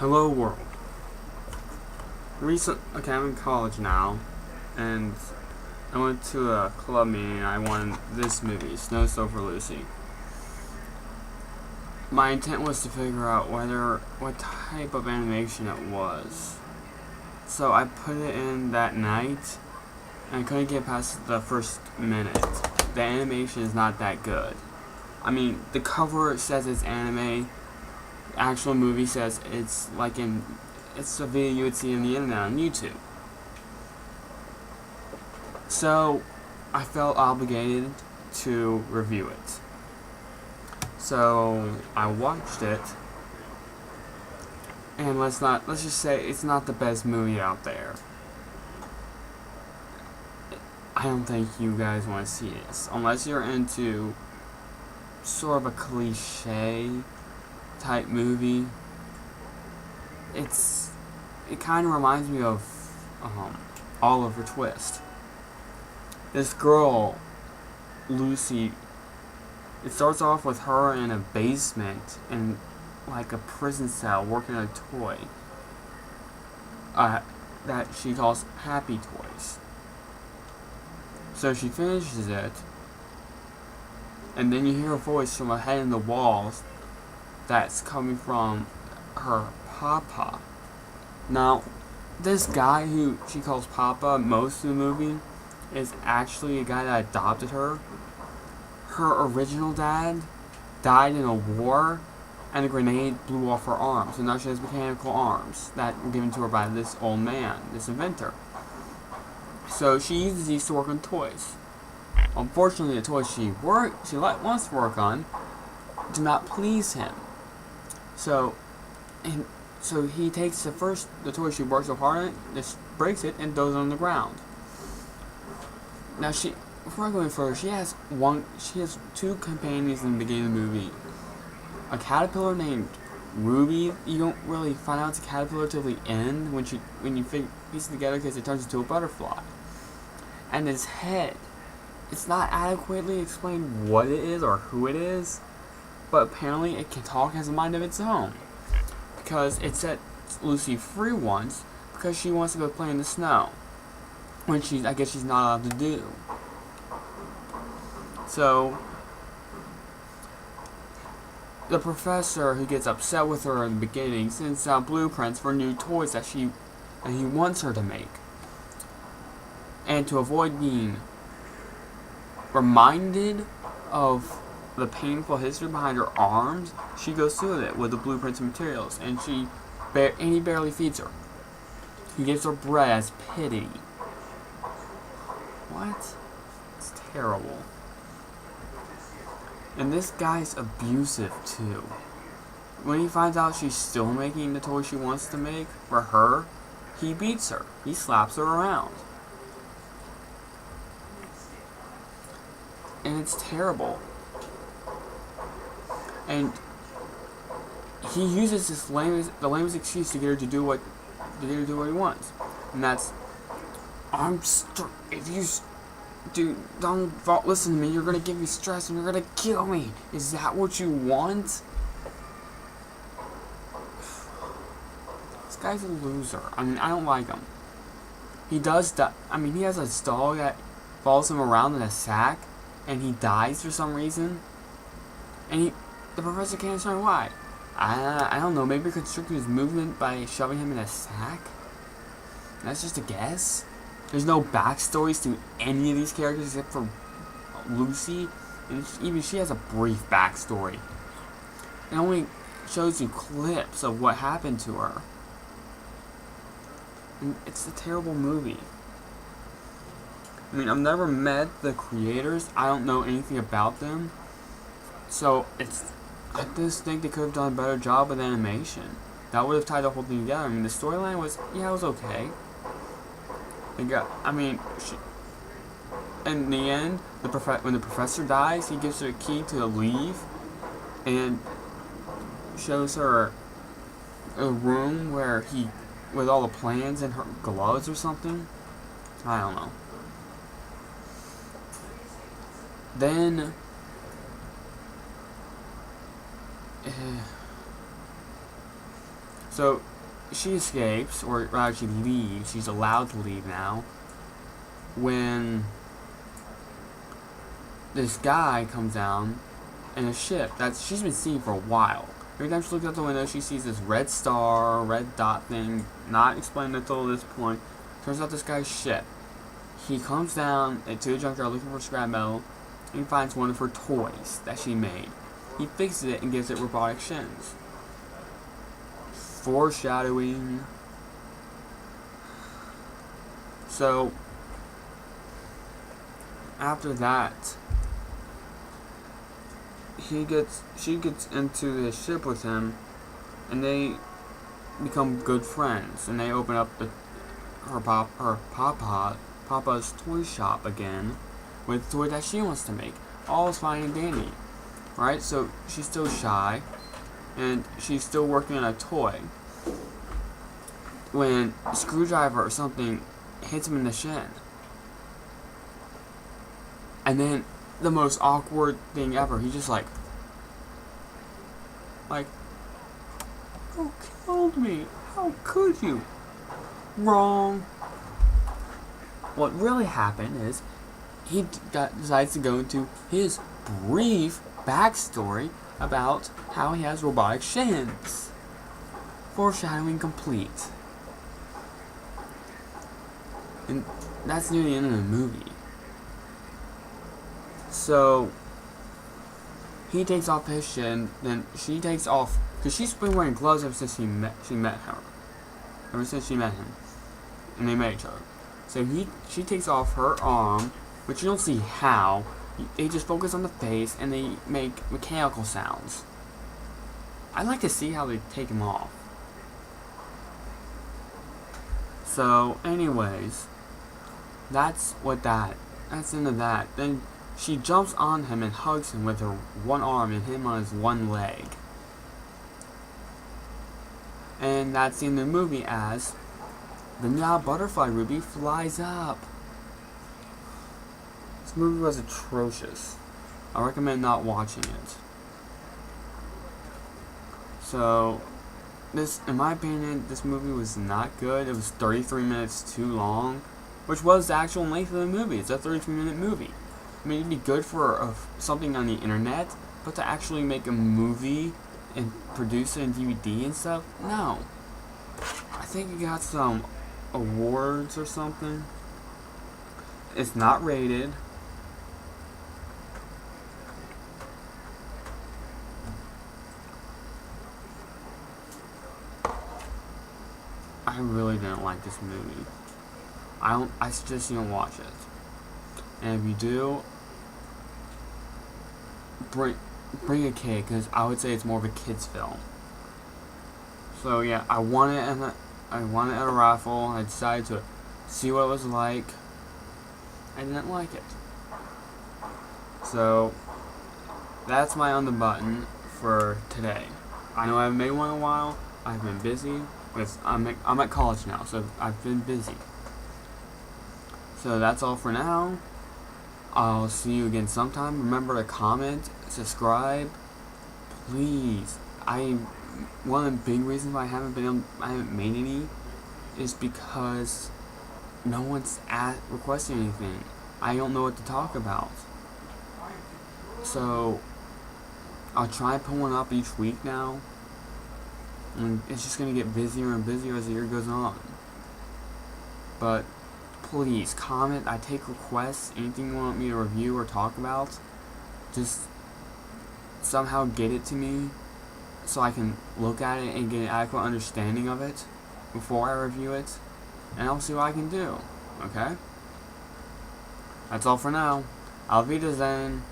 Hello world. I'm in college now, and I went to a club meeting and I won this movie, Snow for Lucy. My intent was to figure out what type of animation it was. So I put it in that night, and I couldn't get past the first minute. The animation is not that good. I mean, the cover says it's anime. The actual movie says it's a video you would see on the internet on YouTube. So I felt obligated to review it. So I watched it, and let's just say it's not the best movie out there. I don't think you guys want to see this unless you're into sort of a cliche type movie. It kind of reminds me of Oliver Twist. This girl, Lucy, it starts off with her in a basement in like a prison cell working on a toy that she calls Happy Toys. So she finishes it, and then you hear a voice from ahead in the walls that's coming from her papa. Now, this guy who she calls Papa most of the movie is actually a guy that adopted her. Her original dad died in a war, and a grenade blew off her arms, so now she has mechanical arms that were given to her by this old man, this inventor. So she uses these to work on toys. Unfortunately, the toys she wants to work on do not please him. So he takes the toy she works so hard on, just breaks it and throws it on the ground. Now before I go any further, she has two companions in the beginning of the movie. A caterpillar named Ruby. You don't really find out it's a caterpillar till the end when you piece it together because it turns into a butterfly. And his head. It's not adequately explained what it is or who it is, but apparently it can talk, has a mind of its own. Because it set Lucy free once because she wants to go play in the snow, when I guess she's not allowed to do. So the professor, who gets upset with her in the beginning, sends out blueprints for new toys that he wants her to make. And to avoid being reminded of the painful history behind her arms, she goes through it with the blueprints and materials, and he barely feeds her. He gives her bread as pity. What? It's terrible. And this guy's abusive too. When he finds out she's still making the toy she wants to make for her, he beats her. He slaps her around. And it's terrible. And he uses the lamest excuse to get her to do what he wants. And that's, if you don't listen to me, you're gonna give me stress and you're gonna kill me. Is that what you want? This guy's a loser. I mean, I don't like him. He has a dog that follows him around in a sack, and he dies for some reason. And the professor can't understand why. I don't know, maybe constricting his movement by shoving him in a sack? That's just a guess. There's no backstories to any of these characters except for Lucy, and even she has a brief backstory. It only shows you clips of what happened to her. And it's a terrible movie. I mean, I've never met the creators. I don't know anything about them. So I just think they could have done a better job with animation. That would have tied the whole thing together. I mean, the storyline was okay. In the end, when the professor dies, he gives her a key to leave, and shows her a room with all the plans in her gloves or something. I don't know. Then So she escapes, or rather she leaves. She's allowed to leave now. When this guy comes down in a ship that she's been seeing for a while. Every time she looks out the window, she sees this red star, red dot thing, not explained until this point. Turns out this guy's ship. He comes down to a junkyard looking for scrap metal, and he finds one of her toys that she made. He fixes it and gives it robotic shins. Foreshadowing. So, after that, she gets into the ship with him, and they become good friends. And they open up Papa's toy shop again with the toy that she wants to make. All is fine and dandy, right? So she's still shy, and she's still working on a toy. When a screwdriver or something hits him in the shin, and then the most awkward thing ever, he just like, who killed me? How could you? Wrong. What really happened is he decides to go into his brief backstory about how he has robotic shins. Foreshadowing complete. And that's near the end of the movie. So he takes off his shin, then she takes off, because she's been wearing gloves ever since she met her. Ever since she met him. And they met each other. So she takes off her arm, which you don't see how. They just focus on the face and they make mechanical sounds. I'd like to see how they take him off. So, anyways, that's the end of that. Then she jumps on him and hugs him with her one arm and him on his one leg. And that's in the movie as the now butterfly ruby flies up. This movie was atrocious. I recommend not watching it. So, in my opinion, this movie was not good. It was 33 minutes too long, which was the actual length of the movie. It's a 33-minute movie. I mean, it'd be good for something on the internet, but to actually make a movie and produce it in DVD and stuff, no. I think it got some awards or something. It's not rated. I really didn't like this movie. I suggest you don't watch it. And if you do, bring a kid, because I would say it's more of a kid's film. So yeah, I won it at a raffle. I decided to see what it was like. I didn't like it. So that's my on the button for today. I know I haven't made one in a while. I've been busy. I'm at college now, so I've been busy. So that's all for now. I'll see you again sometime. Remember to comment, subscribe, please. One of the big reasons why I haven't made any is because no one's requesting anything. I don't know what to talk about. So I'll try and put one up each week now. And it's just going to get busier and busier as the year goes on. But please comment. I take requests. Anything you want me to review or talk about, just somehow get it to me so I can look at it and get an adequate understanding of it before I review it, and I'll see what I can do. Okay? That's all for now. Auf Wiedersehen.